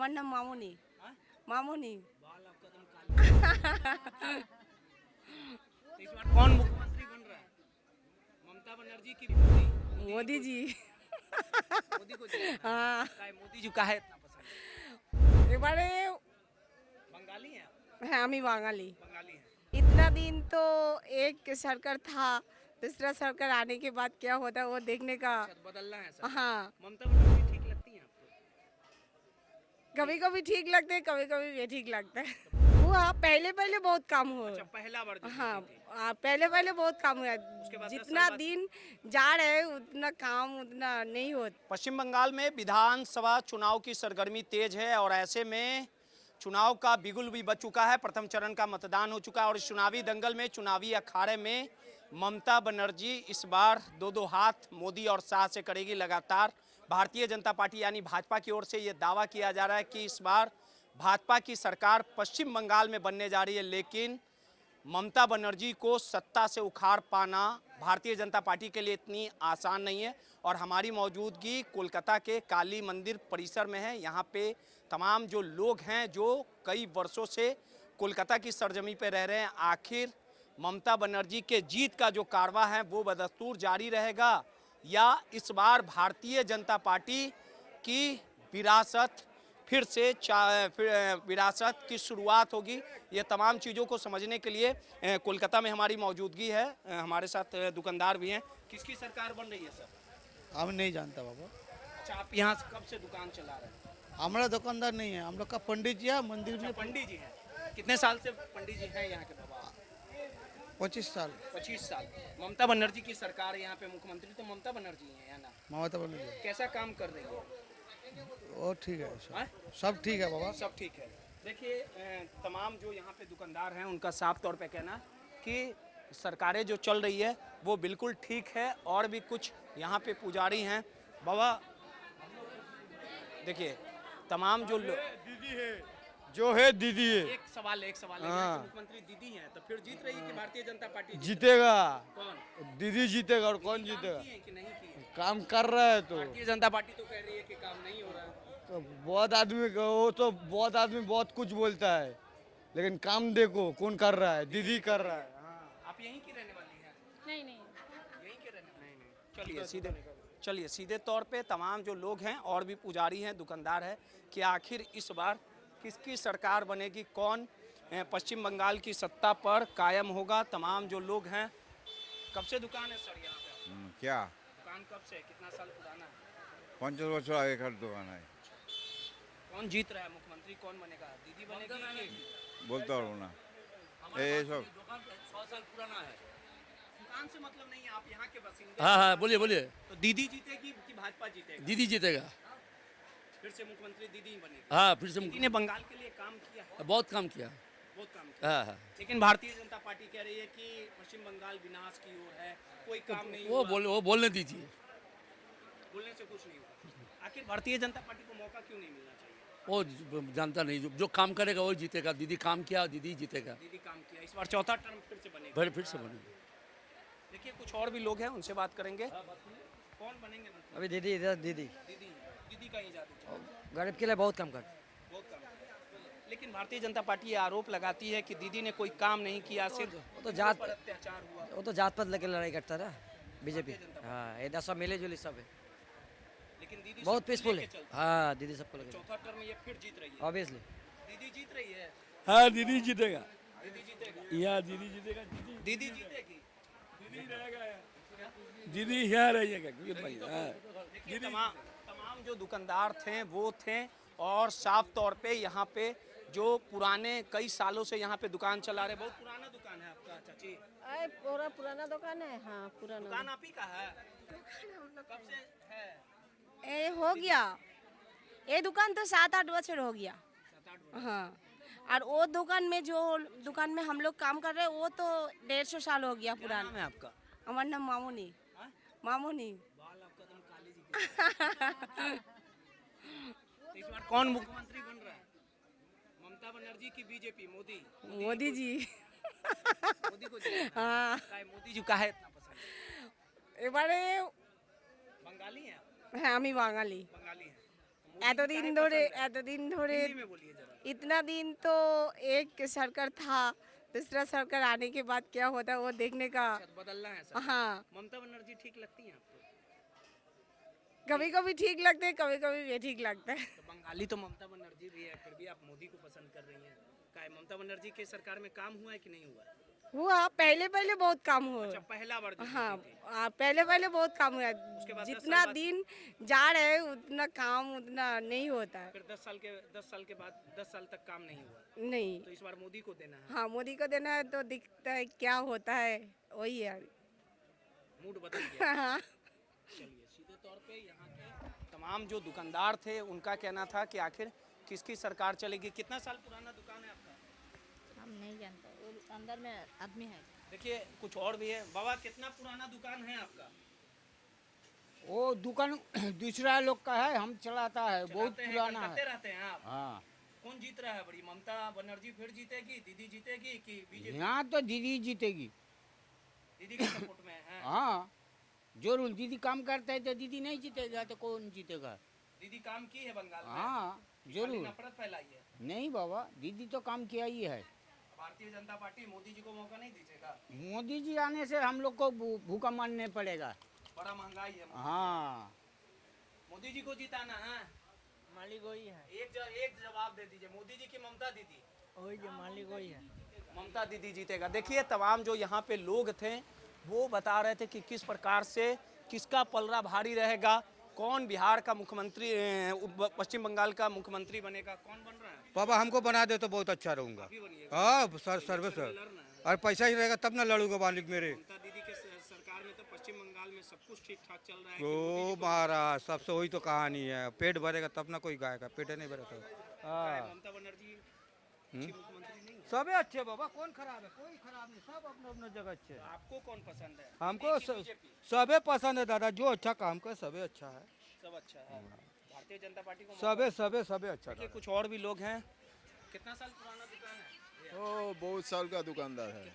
আমার নাম মামুনি। हाँ? মামুনি। बाल आपका एकदम काला। तो इस बार कौन मुख्यमंत्री बन रहा है? ममता बनर्जी की मोदी? मोदी को- जी। मोदी को चाहिए। हाँ। काहे मोदी जी काहे इतना पसंद है? এবারে बंगाली हैं आप? হ্যাঁ আমি বাঙালি। बंगाली हैं। इतना दिन तो एक सरकार था, दूसरा सरकार आने के बाद क्या होता है वो देखने का। अच्छा, तो बदलना है सर। हाँ, ममता बनर्जी ठीक लगती हैं आपको? कभी कभी ठीक लगते हैं, कभी कभी भी ठीक लगता है। हुआ पहले पहले बहुत काम हुआ। अच्छा, पहला बार जो हाँ, जीती थी। पहले पहले बहुत काम हुआ। उसके बाद 10 जितना साल बाद- दिन जा रहे हैं उतना काम उतना नहीं होता। पश्चिम बंगाल में विधानसभा चुनाव की सरगर्मी तेज है और ऐसे में चुनाव का बिगुल भी बज चुका है। प्रथम चरण का मतदान हो चुका है और इस चुनावी दंगल में, चुनावी अखाड़े में ममता बनर्जी इस बार दो दो हाथ मोदी और शाह से करेगी लगातार। भारतीय जनता पार्टी यानी भाजपा की ओर से ये दावा किया जा रहा है कि इस बार भाजपा की सरकार पश्चिम बंगाल में बनने जा रही है, लेकिन ममता बनर्जी को सत्ता से उखाड़ पाना भारतीय जनता पार्टी के लिए इतनी आसान नहीं है। और हमारी मौजूदगी कोलकाता के काली मंदिर परिसर में है। यहाँ पे तमाम जो लोग हैं जो कई वर्षों से कोलकाता की सरजमी पे रह रहे हैं, आखिर ममता बनर्जी के जीत का जो कारवां है वो बदस्तूर जारी रहेगा या इस बार भारतीय जनता पार्टी की विरासत फिर से विरासत की शुरुआत होगी। ये तमाम चीज़ों को समझने के लिए कोलकाता में हमारी मौजूदगी है। हमारे साथ दुकानदार भी हैं। किसकी सरकार बन रही है सर? हम नहीं जानता बाबा, अच्छा, आप यहाँ से कब से दुकान चला रहे हैं? हमारा दुकानदार नहीं है, हम लोग का पंडित जी है मंदिर अच्छा, में। पंडित जी हैं। कितने साल से पंडित जी हैं यहाँ के बाबा? 25 साल 25 साल। ममता बनर्जी की सरकार यहाँ पे, मुख्यमंत्री तो ममता बनर्जी हैं, है ना? ममता बनर्जी। कैसा काम कर रही है? वो ठीक है, हाँ? सब ठीक है बाबा। सब ठीक है। देखिए, तमाम जो यहाँ पे दुकानदार हैं उनका साफ तौर पे कहना है कि सरकारें जो चल रही है वो बिल्कुल ठीक है। और भी कुछ यहाँ पे पुजारी हैं। बाबा देखिए, तमाम जो दीदी है, जो है दीदी है, एक सवाल है यहाँ के मुख्यमंत्री दीदी हैं, तो फिर जीत रही है कि भारतीय जनता पार्टी जीतेगा। कौन दीदी जीतेगा और कौन काम जीतेगा? किए हैं कि नहीं किए हैं? काम कर रहा है तो भारतीय जनता पार्टी तो कह रही है कि काम नहीं हो रहा है। बहुत आदमी वो तो बहुत आदमी बहुत कुछ बोलता है, लेकिन काम देखो कौन कर रहा है? दीदी कर रहा है। आप यहीं की रहने वाली हैं? नहीं नहीं। यहीं के रहने वाले? चलिए सीधे तौर पे तमाम जो लोग हैं और भी पुजारी हैं, दुकानदार हैं, कि आखिर इस बार किसकी सरकार बनेगी, कौन पश्चिम बंगाल की सत्ता पर कायम होगा। तमाम जो लोग हैं। कब से दुकान है सर यहाँ पे? क्या दुकान कब से, कितना साल पुराना है? 50 বছর আগেকার দোকান है, कौन जीत रहा है? मुख्यमंत्री कौन बनेगा? दीदी बनेगी कि বলতে পারবো না এইসব। दुकान से मतलब नहीं है, आप यहाँ के बासिंदे? हाँ हाँ बोलिए बोलिए। तो दीदी जीतेगी कि भाजपा जीतेगा? दीदी जीतेगा। फिर से मुख्यमंत्री दीदी ही बनेगी? हाँ फिर से दीदी ने बंगाल के लिए काम किया है, बहुत काम किया। बहुत काम किया। हाँ हाँ लेकिन भारतीय जनता पार्टी कह रही है कि पश्चिम बंगाल विनाश की ओर है, कोई काम नहीं हुआ। वो बोलने दीजिए। बोलने से कुछ नहीं होगा। आखिर भारतीय जनता पार्टी को मौका क्यों नहीं मिलना चाहिए? वो जानता नहीं, जो काम करेगा वो जीतेगा। दीदी काम किया, दीदी जीतेगा। दीदी काम किया, इस बार चौथा टर्म फिर से बनेगा। फिर से बनेगा। देखिए, कुछ और भी लोग हैं, उनसे बात करेंगे। कौन बनेंगे मुख्यमंत्री? अभी दीदी इधर दीदी दीदी का ही जाते हैं। गरीब के लिए बहुत काम कर। बहुत काम किया। लेकिन भारतीय जनता पार्टी ये आरोप लगाती है कि दीदी ने कोई काम नहीं किया, सिर्फ वो तो जात पर अत्याचार हुआ। वो तो जात पात लेके लड़ाई करता रहा बीजेपी। हाँ इधर सब मिले जुले सब है, लेकिन दीदी बहुत सबको पीसफुल है। लेके चलती हाँ दीदी सबको लेके चौथा टर्म ये फिर जीत रही है। ऑब्वियसली। दीदी जीत रही है। हाँ दीदी जीतेगा। दीदी जीतेगा। यहाँ दीदी जीतेगा। दीदी जीतेगी। दीदी यहाँ रहिएगा। देखिए, तमाम जो दुकानदार थे वो थे और साफ तौर पे यहाँ पे जो पुराने कई सालों से यहाँ पे दुकान चला रहे, बहुत पुराना दुकान है आपका चाची? अरे पूरा पुराना दुकान है। हाँ पुराना दुकान आप ही का है? कब से है? ए हो गया, ये दुकान तो 7-8 बछर हो गया। 7-8 वर्ष। हाँ, और वो दुकान में जो दुकान में हम लोग काम कर रहे हैं वो तो 150 साल हो गया क्या पुराना। नाम है आपका? हमारा नाम मामूनी। हाँ? मामूनी। बाल आपका एकदम काले जी के। तो इस बार कौन मुख्यमंत्री बन रहा है? ममता बनर्जी की बीजेपी? मोदी? मोदी जी। मोदी को चाहिए। हाँ, काहे मोदी जी काहे इतना पसंद है? এবারে बंगाली हैं आप? হ্যাঁ আমি বাঙালি। बंगाली हैं। तो এতদিন ধরে इतना दिन तो एक सरकार था, दूसरा सरकार आने के बाद क्या होता है वो देखने का। बदलना है सर। हाँ, ममता बनर्जी ठीक लगती हैं आपको? कभी कभी ठीक लगते हैं, कभी कभी ये ठीक लगता है। तो बंगाली तो ममता बनर्जी भी है, फिर भी आप मोदी को पसंद कर रही हैं। क्या है, ममता बनर्जी के सरकार में काम हुआ है कि नहीं हुआ? हुआ, पहले पहले बहुत काम हुआ। अच्छा, पहला बार जो हाँ, जीती थी। पहले बहुत काम हुआ। बाद 10 जितना साल बाद- दिन जा रहे हैं उतना काम उतना नहीं होता है। फिर 10 साल के बाद 10 साल तक काम नहीं हुआ, नहीं, तो इस बार मोदी को देना है। हाँ मोदी को देना है तो दिखता है क्या होता है, वही है। मूड बदल गया। हाँ। चलिए, सीधे तौर पे यहाँ के तमाम जो दुकानदार थे उनका कहना था कि आखिर किसकी सरकार चलेगी। कितना साल पुराना दुकान है आपका? हम नहीं जानते, वो अंदर में आदमी है। देखिए कुछ और भी है। बाबा, कितना पुराना दुकान है आपका? वो दुकान दूसरा लोग का है, हम चलाता है, बहुत चलाते हैं, पुराना करते है। रहते हैं आप? हाँ, कौन जीत रहा है बड़ी? ममता बनर्जी फिर जीतेगी, दीदी जीतेगी कि बीजेपी? यहाँ तो दीदी जीतेगी। दीदी के सपोर्ट में है। हाँ, जरूर दीदी काम करता है तो दीदी नहीं जीतेगा तो कौन जीतेगा? दीदी काम की है बंगाल में? हाँ, खाली जरूर। नफरत फैलाई है। नहीं बाबा, दीदी तो काम किया ही है। भारतीय जनता पार्टी मोदी जी को मौका नहीं दीजिएगा? मोदी जी आने से हम लोग को भूखा मानने पड़ेगा। बड़ा महंगाई है। हाँ, मोदी जी को जिताना है। मालिक वही है, एक जवाब दे दीजिए, मोदी जी की ममता दीदी? वही जो मालिक वही है। ममता दीदी जीतेगा। देखिए तमाम जो यहाँ पे लोग थे वो बता रहे थे कि किस प्रकार से किसका पलड़ा भारी रहेगा, कौन बिहार का मुख्यमंत्री, पश्चिम बंगाल का मुख्यमंत्री बनेगा, कौन बन रहा है? पापा हमको बना दे तो बहुत अच्छा रहूँगा। अभी बनिएगा। हाँ सर, सर्विस और पैसा ही रहेगा तब ना लड़ूंगा मालिक मेरे। ममता दीदी के सरकार में तो पश्चिम बंगाल में सब कुछ ठीक ठाक चल रहा है। ओ महाराज, सबसे वही तो कहानी है, पेट भरेगा तब ना कोई गायेगा, पेट नहीं भरेगा तो। हाँ, ममता बनर्जी अच्छी मुख्यमंत्री नहीं है? सबे अच्छे बाबा, कौन खराब है? कोई खराब नहीं, सब अपना अपना जगह अच्छे हैं। आपको कौन पसंद है? हमको BJP? सबे पसंद है दादा, जो अच्छा काम कर सबे अच्छा है। सब अच्छा है। भारतीय जनता पार्टी को सबे अच्छा देखिए दादा। कुछ और भी लोग हैं। कितना साल पुराना दुकान है? ओ बहुत साल का दुकानदार है।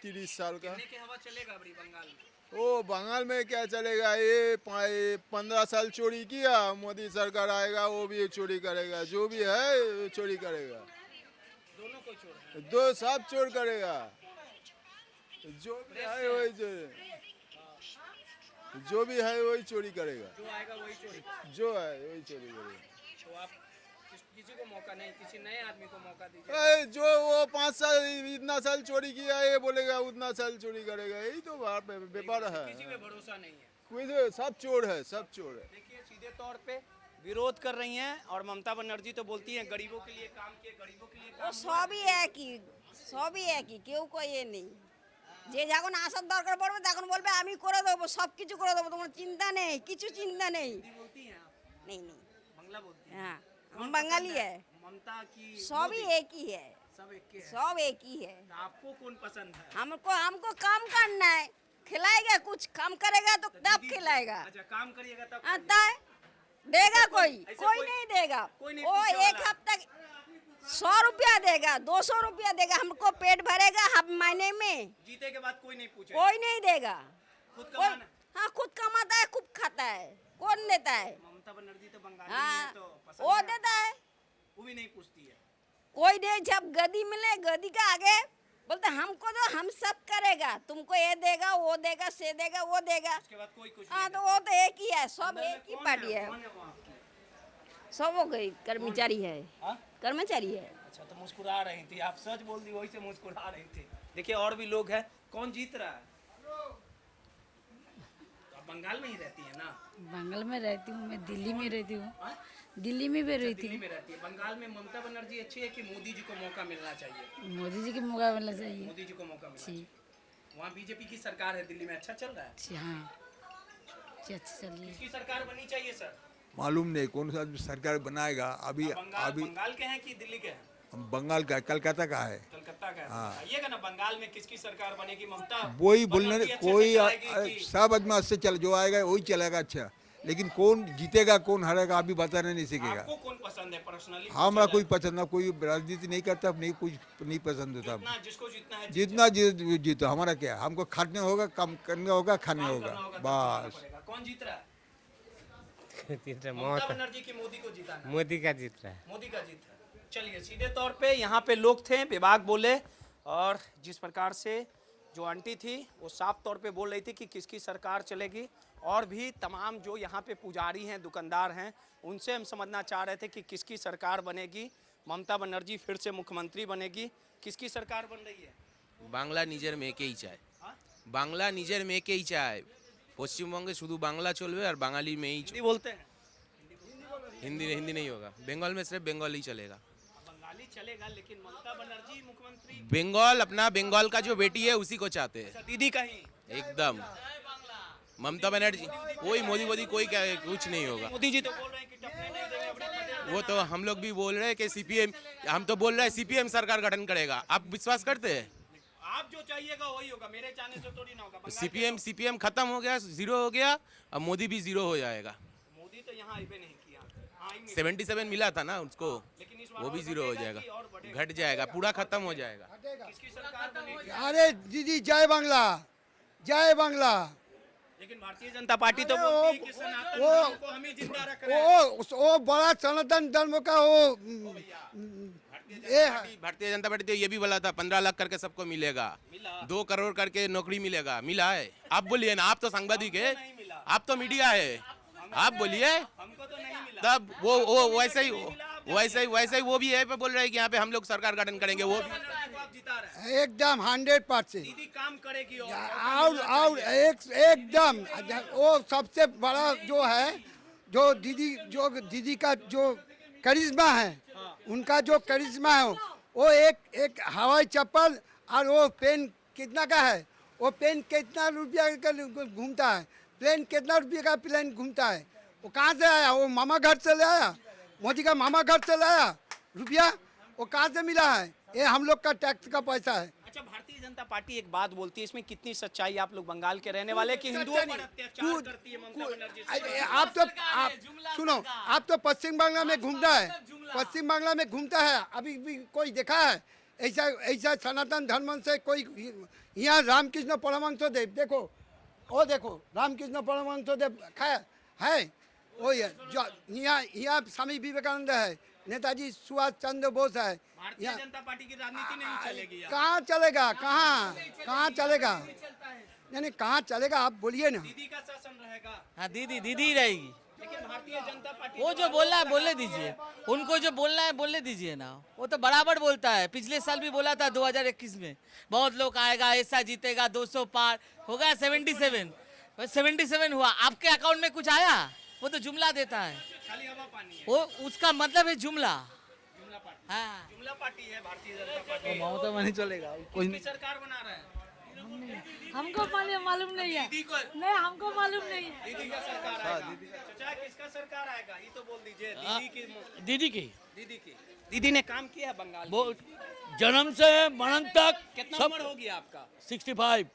30 साल का। कितने की हवा चलेगा बड़ी बंगाल में? ओ बंगाल में क्या चलेगा, ये 15 साल चोरी किया, मोदी सरकार आएगा वो भी चोरी करेगा, जो भी है चोरी करेगा। दोनों को छोड़। दो सब चोर करेगा, जो भी है वही जो भी है वही चोरी करेगा, जो आएगा वही चोरी। जो है वही चोरी करेगा। तो आप किसी को मौका नहीं, किसी नए आदमी को मौका दीजिए। जो वो 5 साल इतना साल चोरी किया, ये बोलेगा उतना साल चोरी करेगा, यही तो व्यापार है। किसी पे भरोसा नहीं है। कोई सब चोर है, सब चोर है। देखिए सीधे तौर पे विरोध कर रही हैं और ममता बनर्जी तो बोलती हैं गरीबों के लिए काम किए, गरीबों के लिए काम সবই একই, সবই একই, কেউ কই এ নেই। যে যখন আসার দরকার পড়বে তখন বলবে আমি করে দেবো, সব কিছু করে দেবো, তোমার চিন্তা নেই, কিছু চিন্তা নেই। बोलती हैं आप? नहीं नहीं, बंगला बोलती हैं? हाँ हम बंगाली है, ममता की सभी एक ही है, सब एक के हैं। सब एक ही है। तो आपको कौन पसंद है? हमको काम करना है, खिलाएगा कुछ, काम करेगा तो तब खिलाएगा। अच्छा, काम करिएगा तब आता है देगा कोई, ऐसे कोई कोई- नहीं देगा। कोई नहीं वो पूछने एक वाला। हफ्ता 100 रुपया देगा, 200 रुपया देगा, हमको पेट भरेगा हर महीने में? जीते के बाद कोई नहीं पूछे। कोई नहीं देगा। खुद कोई, कमाना। हाँ खुद कमाता है, खूब खाता है, कौन देता है? ममता बनर्जी तो बंगाली हाँ है, तो पसंद वो है। देता है, वो भी नहीं पूछती है। कोई दे। जब गदी मिले, गदी का आगे बोलते हमको तो हम सब करेगा, तुमको ये देगा, वो देगा, से देगा, वो देगा। उसके बाद कोई कुछ हाँ नहीं तो वो तो एक ही है, सब अंदर में एक ही कौन पार्टी है, कौन है वो आपकी? सब वो गई कर्मचारी है, हाँ? कर्मचारी है। अच्छा, तो मुस्कुरा रही थी आप, सच बोल दी वही से मुस्कुरा रही थी। देखिए और भी लोग हैं। कौन जीत रहा है? तो आप बंगाल में ही रहती है ना? बंगाल में रहती हूँ, मैं दिल्ली में रहती हूँ, हाँ? दिल्ली में भी रहती दिल्ली हूँ। में रहती है। बंगाल में ममता बनर्जी अच्छी है कि मोदी जी को मौका मिलना चाहिए? मोदी जी के मौका मिलना चाहिए। मोदी जी को मौका मिलना जी चाहिए। वहाँ बीजेपी की सरकार है, दिल्ली में अच्छा चल रहा है। जी, हाँ जी, अच्छा चलिए। किसकी सरकार बनी चाहिए सर? मालूम नहीं कौन सा सरकार बनाएगा। अभी बंगाल के हैं कि दिल्ली के हैं? बंगाल का, कलकत्ता का है। कलकत्ता का है। बताइएगा ना बंगाल में किसकी सरकार बनेगी? ममता वही बोलने बनर्जी अच्छे से कोई चलाएगी कि- सब आदमी अच्छे चल, जो आएगा वही चलेगा अच्छा, लेकिन कौन जीतेगा कौन हारेगा अभी बताने नहीं सीखेगा। आपको कौन पसंद है पर्सनली? हमारा कोई पसंद ना, कोई राजनीति नहीं करता, नहीं कुछ नहीं पसंद होता। जिसको जीतना है जितना जीतो हमारा क्या, हमको खाने होगा, काम करने होगा, खाने काम होगा, करना होगा, तब जीतना बस। पड़ेगा। कौन जीत रहा है? ममता बनर्जी की मोदी को जिताना? मोदी का जीत रहा है। मोदी का जीत है। चलिए सीधे तौर पे यहाँ पे लोग थे, विभाग बोले, और जिस प्रकार से जो आंटी थी वो साफ तौर पे बोल रही थी कि किसकी सरकार चलेगी, और भी तमाम जो यहाँ पे पुजारी हैं, दुकानदार हैं, उनसे हम समझना चाह रहे थे कि किसकी सरकार बनेगी, ममता बनर्जी फिर से मुख्यमंत्री बनेगी, किसकी सरकार बन रही है? বাংলা নিজের মেয়েকেই চায়, বাংলা নিজের মেয়েকেই চায়। পশ্চিমবঙ্গে শুধু বাংলা চলবে আর বাঙালি মেয়েই हिंदी बोलते हैं? हिंदी हिंदी नहीं होगा, बंगाल में सिर्फ बंगाल ही चलेगा। बंगाली चलेगा, लेकिन ममता बनर्जी मुख्यमंत्री? बंगाल अपना बंगाल का जो बेटी है उसी को चाहते हैं दीदी का ही एकदम। ममता बनर्जी कोई मोदी कोई कुछ नहीं होगा। मोदी जी तो बोल रहे हैं कि टपने नहीं देंगे अपने। वो तो हम लोग भी बोल रहे हैं कि सीपीएम, हम तो बोल रहे हैं सीपीएम सरकार गठन करेगा। आप विश्वास करते हैं? आप जो चाहिएगा वही होगा, मेरे चाहने से थोड़ी ना होगा। सीपीएम खत्म हो गया, जीरो हो गया, अब मोदी भी जीरो हो जाएगा। मोदी तो यहाँ आए नहीं किया, 77 मिला था ना उसको, लेकिन इस बार वो भी और जीरो हो बढ़ेगा जाएगा, कि और बढ़ेगा? घट जाएगा, पूरा खत्म हो जाएगा। किसकी सरकार बनेगी? अरे दीदी जय बांग्ला, जय बांग्ला। लेकिन भारतीय जनता पार्टी तो बोलती है कि सनातन धर्म को हम ही जिंदा रख रहे हैं। वो बड़ा सनातन धर्म का वो भारतीय जनता पार्टी तो ये भी बोला था 15 लाख करके सबको मिलेगा, 2 करोड़ करके नौकरी मिलेगा, मिला है? आप बोलिए ना, आप तो सांबादिक है, आप तो मीडिया है, आप बोलिए। हमको तो नहीं मिला। तब वो वैसे ही वो भी है पे बोल रहे हैं कि यहाँ पे हम लोग सरकार गठन करेंगे। वो भी एकदम 100%। दीदी काम करेगी और एकदम वो सबसे बड़ा जो है, जो दीदी का जो करिश्मा है, उनका जो करिश्मा है, वो एक हवाई चप्पल और वो पेन कितना का है, वो पेन कितना रुपया का घूमता है, प्लेन कितना रुपये का प्लेन घूमता है, वो कहाँ से आया? वो मामा घर से ले आया, मोदी का मामा घर से लाया रुपया, वो कहाँ से मिला है? ये हम लोग का टैक्स का पैसा है। अच्छा, भारतीय जनता पार्टी एक बात बोलती है, इसमें कितनी सच्चाई? आप लोग बंगाल के रहने वाले कि हिंदुओं पर अत्याचार करती है ममता बनर्जी? आप सुनो, आप तो पश्चिम बांग्ला में घूमता है, पश्चिम बांग्ला में घूमता है, अभी भी कोई देखा है ऐसा सनातन धर्म से कोई? यहाँ रामकृष्ण परमहंसदेव देखो, वो देखो रामकृष्ण परमहंसदेव है, वो यहाँ स्वामी विवेकानंद है, नेताजी सुभाष चंद्र बोस है। भारतीय जनता पार्टी की राजनीति नहीं चलेगी? कहाँ चलेगा? कहाँ चलेगा? नहीं कहाँ चलेगा? आप बोलिए ना। दीदी का शासन रहेगा? हाँ दीदी रहेगी। लेकिन भारतीय जनता पार्टी वो जो बोलना है बोलने दीजिए, उनको जो बोलना है बोलने दीजिए ना। वो तो बराबर बोलता है, पिछले साल भी बोला था 2021 में बहुत लोग आएगा, ऐसा जीतेगा, 200 पार हो गया, 77 हुआ। आपके अकाउंट में कुछ आया? वो तो जुमला देता है, खाली हवा पानी है। वो उसका मतलब है जुमला। हाँ, जुमला पार्टी है भारतीय जनता पार्टी। ममता में नहीं चलेगा, कोई सरकार बना रहा है? हमको मालूम नहीं है, नहीं हमको मालूम नहीं है। दीदी का सरकार आएगा? चाचा किसका सरकार आएगा ये तो बोल दीजिए। दीदी की दीदी ने काम किया है बंगाल वो जन्म से मरण तक। कितना उम्र हो गया आपका? 65।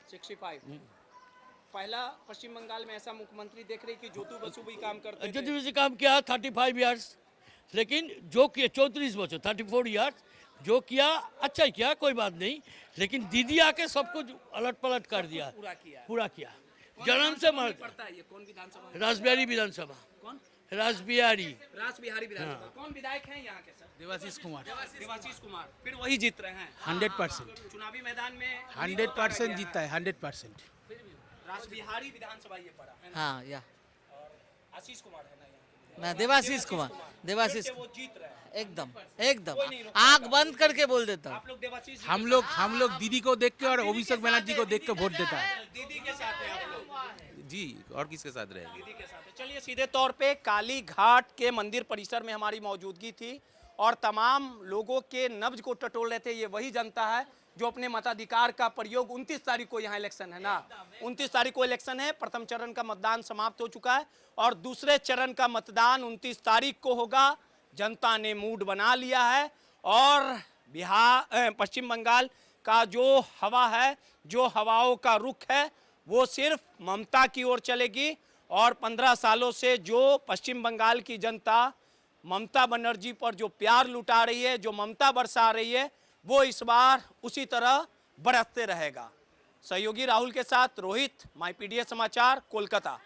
पहला पश्चिम बंगाल में ऐसा मुख्यमंत्री देख रही कि ज्योति बसु भी काम करते थे। ज्योति बसु काम किया 35 ईयर्स, लेकिन जो किया 34 बच्चों 34 ईयर्स जो किया अच्छा ही किया, कोई बात नहीं, लेकिन दीदी आके सब कुछ अलट पलट कर दिया, पूरा किया। जन्म से मर पड़ता है ये कौन विधानसभा? रासबिहारी विधानसभा। कौन? रासबिहारी विधानसभा। कौन विधायक हैं यहाँ के? सर देवाशीष कुमार। फिर वही जीत रहे हैं 100%। चुनावी मैदान में 100% जीता है, 100%। रासबिहारी विधानसभा ये पड़ा है ना? हाँ या आशीष कुमार है ना यहाँ? मैं देवाशीष कुमार वो जीत रहे हैं एकदम आंख बंद करके बोल देता। आप लोग देवाशीष? हम लोग दीदी को देख के और अभिषेक बनर्जी को देख के वोट देता है। दीदी के साथ हैं आप लोग? जी, और किसके साथ रहेंगे? दीदी के साथ है। चलिए सीधे तौर पे काली घाट के मंदिर परिसर में हमारी मौजूदगी थी और तमाम लोगों के नब्ज को टटोल रहे थे। ये वही जनता है जो अपने मताधिकार का प्रयोग 29 तारीख को यहाँ इलेक्शन है ना, 29 तारीख को इलेक्शन है। प्रथम चरण का मतदान समाप्त हो चुका है और दूसरे चरण का मतदान 29 तारीख को होगा। जनता ने मूड बना लिया है और पश्चिम बंगाल का जो हवा है, जो हवाओं का रुख है, वो सिर्फ ममता की ओर चलेगी। और 15 सालों से जो पश्चिम बंगाल की जनता ममता बनर्जी पर जो प्यार लुटा रही है, जो ममता बरसा रही है, वो इस बार उसी तरह बरसते रहेगा। सहयोगी राहुल के साथ रोहित, माईपीडीएस समाचार, कोलकाता।